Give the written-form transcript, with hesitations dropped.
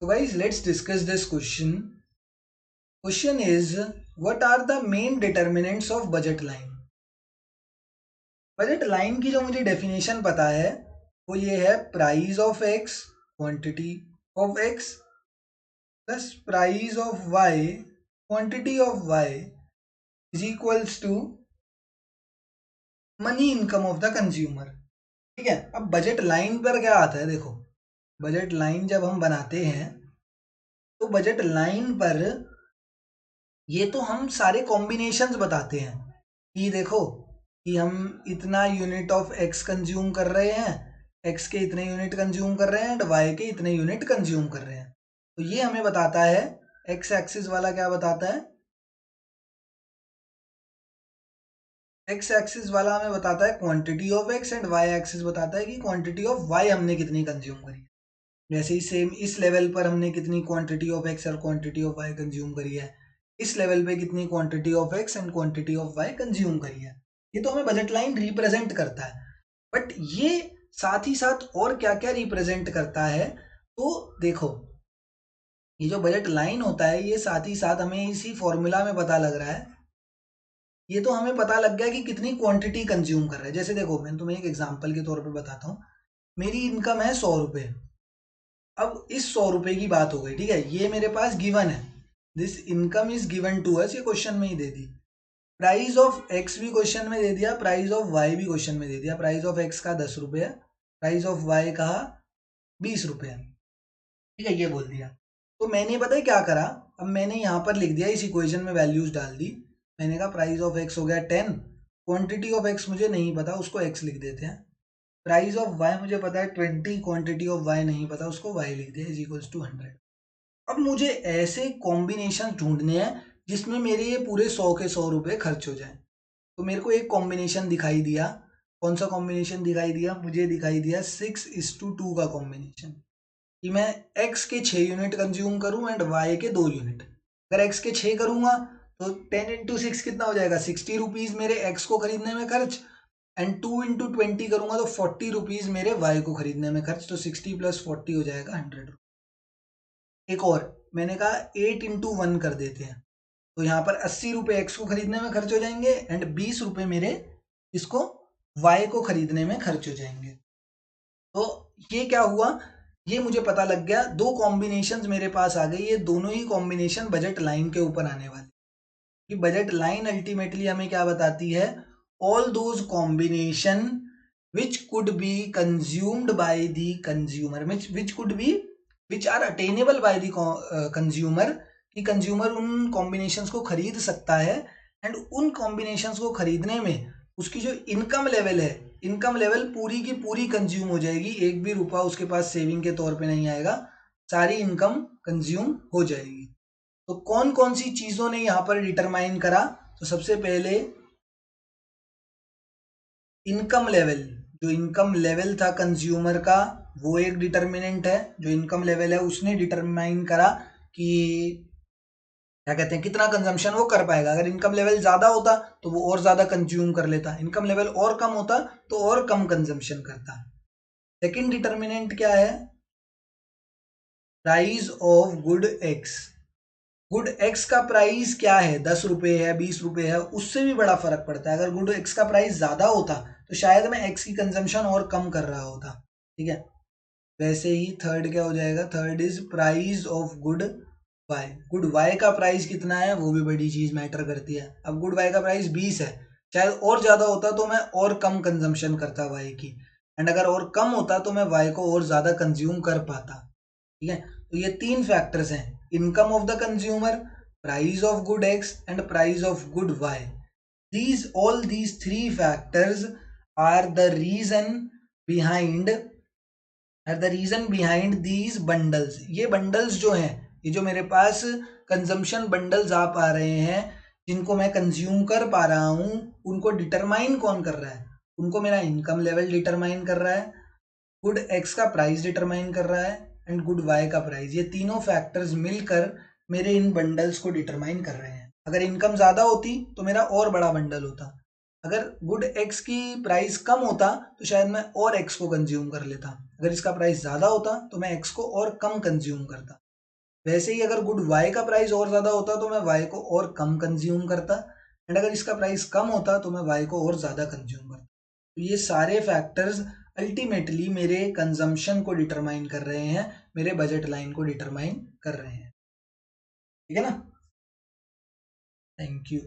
So guys, let's discuss this question. Question is, what are the main determinants of budget line? Budget line की जो मुझे definition पता है वो ये है, price of x, quantity of x plus price of y, quantity of y is equals to money income of the consumer. ठीक है, अब बजट लाइन पर क्या आता है, देखो बजट लाइन जब हम बनाते हैं तो बजट लाइन पर ये तो हम सारे कॉम्बिनेशंस बताते हैं कि देखो कि हम इतना यूनिट ऑफ एक्स कंज्यूम कर रहे हैं, एक्स के इतने यूनिट कंज्यूम कर रहे हैं एंड वाई के इतने यूनिट कंज्यूम कर रहे हैं। तो ये हमें बताता है, एक्स एक्सिस वाला क्या बताता है, एक्स एक्सिस वाला हमें बताता है quantity of x and y axis बताता है कि क्वांटिटी ऑफ वाई हमने कितनी कंज्यूम करी है। वैसे ही सेम इस लेवल पर हमने कितनी क्वांटिटी ऑफ एक्स और क्वांटिटी ऑफ वाई कंज्यूम करी है, इस लेवल पे कितनी quantity of x and quantity of y consume करी है। ये तो हमें बजट लाइन रिप्रेजेंट करता है, बट ये साथ ही साथ और क्या क्या रिप्रेजेंट करता है, तो देखो ये जो बजट लाइन होता है ये साथ ही साथ हमें इसी फॉर्मूला में पता लग रहा है, ये तो हमें पता लग गया कि कितनी क्वांटिटी कंज्यूम कर रहा है। जैसे देखो मैं तुम्हें एक एग्जांपल के तौर पे बताता हूँ, मेरी इनकम है 100 रुपये। अब इस 100 रुपये की बात हो गई, ठीक है, ये मेरे पास गिवन है, this income is given to us, ये क्वेश्चन में ही दे दी। प्राइस ऑफ एक्स भी क्वेश्चन में दे दिया, प्राइस ऑफ वाई भी क्वेश्चन में दे दिया। प्राइस ऑफ एक्स का 10 रुपये है, प्राइस ऑफ वाई का 20 रुपये है, ठीक है, ये बोल दिया। तो मैंने पता है क्या करा, अब मैंने यहाँ पर लिख दिया, इस इक्वेशन में वैल्यूज डाल दी। मैंने कहा प्राइस ऑफ एक्स हो गया 10, क्वांटिटी ऑफ एक्स मुझे नहीं पता, उसको एक्स लिख देते हैं। प्राइस ऑफ वाई मुझे पता है 20, क्वांटिटी ऑफ वाई नहीं पता, उसको वाई लिख दिया, इज इक्वल्स टू 100। अब मुझे ऐसे कॉम्बिनेशन ढूंढने हैं जिसमें मेरे ये पूरे 100 के 100 रुपये खर्च हो जाए। तो मेरे को एक कॉम्बिनेशन दिखाई दिया, कौन सा कॉम्बिनेशन दिखाई दिया, मुझे दिखाई दिया 6:2 का कॉम्बिनेशन, कि मैं x के 6 यूनिट कंज्यूम करूं एंड y के 2 यूनिट। अगर x के 6 करूंगा तो 10 इंटू 6 कितना हो जाएगा, 60 रुपीज मेरे x को खरीदने में खर्च, एंड 2 इंटू 20 करूंगा तो 40 रुपीज मेरे y को खरीदने में खर्च। तो 60 प्लस 40 हो जाएगा 100। एक और मैंने कहा 8 इंटू 1 कर देते हैं, तो यहाँ पर 80 रुपये एक्स को खरीदने में खर्च हो जाएंगे एंड 20 रुपये मेरे इसको वाई को खरीदने में खर्च हो जाएंगे। तो ये क्या हुआ, ये मुझे पता लग गया, दो कॉम्बिनेशंस मेरे पास आ गई, ये दोनों ही कॉम्बिनेशन बजट लाइन के ऊपर आने वाले। कि बजट लाइन अल्टीमेटली हमें क्या बताती है, all those combination which could be consumed by the consumer, which could be which are attainable by the consumer, कि कंज्यूमर उन कॉम्बिनेशंस को खरीद सकता है एंड उन कॉम्बिनेशंस को खरीदने में उसकी जो इनकम लेवल है, इनकम लेवल पूरी की पूरी कंज्यूम हो जाएगी, एक भी रुपया उसके पास सेविंग के तौर पे नहीं आएगा, सारी इनकम कंज्यूम हो जाएगी। तो कौन कौन सी चीजों ने यहां पर डिटरमाइन करा, तो सबसे पहले इनकम लेवल, जो इनकम लेवल था कंज्यूमर का वो एक डिटर्मिनेंट है, जो इनकम लेवल है उसने डिटरमाइन करा कि क्या कहते हैं कितना कंजम्पशन वो कर पाएगा। अगर इनकम लेवल ज्यादा होता तो वो और ज्यादा कंज्यूम कर लेता, इनकम लेवल और कम होता तो और कम कंजम्पशन करता। सेकंड डिटर्मिनेंट क्या है, price of good x. Good x का प्राइस क्या है, 10 रुपये है, 20 रुपये है, उससे भी बड़ा फर्क पड़ता है। अगर गुड एक्स का प्राइस ज्यादा होता तो शायद मैं एक्स की कंजम्पशन और कम कर रहा होता, ठीक है। वैसे ही थर्ड क्या हो जाएगा, third is price of good y. Good y का प्राइस कितना है वो भी बड़ी चीज मैटर करती है। अब गुड वाई का प्राइस 20 है, शायद और ज्यादा होता तो मैं और कम कंजम्पशन करता वाई की, एंड अगर और कम होता तो मैं वाई को और ज्यादा कंज्यूम कर पाता, ठीक है। तो ये तीन फैक्टर्स हैं, income of the consumer, price of good x and price of good y. these all these three factors are the reason behind these bundles। ये बंडल्स जो हैं, ये जो मेरे पास कंजम्पशन बंडल्स आ पा रहे हैं जिनको मैं कंज्यूम कर पा रहा हूं, उनको डिटरमाइन कौन कर रहा है, उनको मेरा इनकम लेवल डिटरमाइन कर रहा है, गुड एक्स का प्राइस डिटरमाइन कर रहा है एंड गुड वाई का प्राइस। ये तीनों फैक्टर्स मिलकर मेरे इन बंडल्स को डिटरमाइन कर रहे हैं। अगर इनकम ज्यादा होती तो मेरा और बड़ा बंडल होता, अगर गुड एक्स की प्राइस कम होता तो शायद मैं और एक्स को कंज्यूम कर लेता, अगर इसका प्राइस ज्यादा होता तो मैं एक्स को और कम कंज्यूम करता। वैसे ही अगर गुड वाई का प्राइस और ज़्यादा होता तो मैं वाई को और कम कंज्यूम करता, एंड अगर इसका प्राइस कम होता तो मैं वाई को और ज़्यादा कंज्यूम करता। तो ये सारे फैक्टर्स अल्टीमेटली मेरे कंजम्पशन को डिटरमाइन कर रहे हैं, मेरे बजट लाइन को डिटरमाइन कर रहे हैं। ठीक है ना? Thank you.